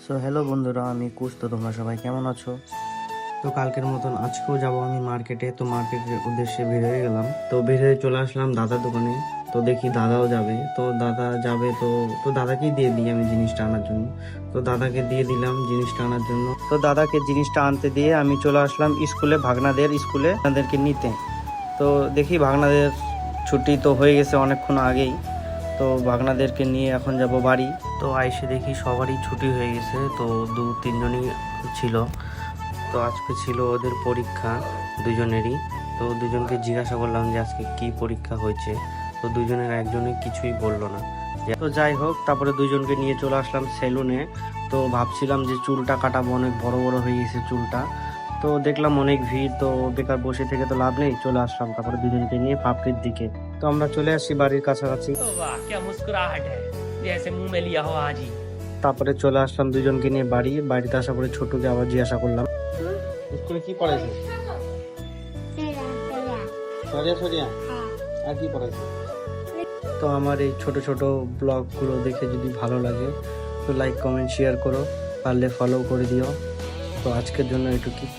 So hello বন্ধুরা, আমি কুশ। তো তোমরা সবাই কেমন আছো? তো কালকের মতন আজকেও যাব আমি মার্কেটে। তো মার্কেটের উদ্দেশ্যে বের হয়ে গেলাম। তো বের হয়ে চলে আসলাম দাদার দোকানে। তো দেখি দাদাও যাবে। তো দাদা যাবে, তো দাদাকেই দিয়ে দিই আমি জিনিসটা আনার জন্য। তো দাদাকে দিয়ে দিলাম জিনিসটা আনার জন্য। তো দাদাকে জিনিসটা আনতে দিয়ে আমি চলে আসলাম স্কুলে, ভাগনাদের স্কুলে তাদেরকে নিতে। তো দেখি ভাগনাদের ছুটি তো হয়ে গেছে অনেকক্ষণ আগেই। তো ভাগনাদেরকে নিয়ে এখন যাব বাড়ি। তো আইসে দেখি সবারই ছুটি হয়ে গেছে। তো 2-3 জনই ছিল। তো আজকে ছিল ওদের পরীক্ষা দুজনেরই। তো দুজনকে জিজ্ঞাসা করলাম যে আজকে কি পরীক্ষা হয়েছে। তো দুজনের একজনই কিছুই বললো না। তো যাই হোক, তারপরে দুজনকে নিয়ে চলে আসলাম সেলুনে। তো ভাবছিলাম যে চুলটা কাটাবো, অনেক বড় বড় হয়ে গেছে চুলটা। তো দেখলাম অনেক ভিড়, তো বেকার বসে থেকে তো লাভ নেই, চলে আসলাম তারপরে দুজনকে নিয়ে পাপড়ির দিকে। তো আমরা চলে আসি বাড়ির কাছাকাছি। वाह क्या मुस्कुराहट है जैसे मुंह में लिया हो आज ही। তারপরে চলে আসলাম দুজনকে নিয়ে বাড়িতে আসার পরে ছোটকে আবার জিজ্ঞাসা করলাম স্কুলে কি পড়াইছে। সরিয়া সরিয়া আর কি পড়াইছে। তো আমার এই ছোট ছোট ব্লগগুলো দেখে যদি ভালো লাগে তো লাইক কমেন্ট শেয়ার করো, পারলে ফলো করে দিও। তো আজকের জন্য এটুকুই।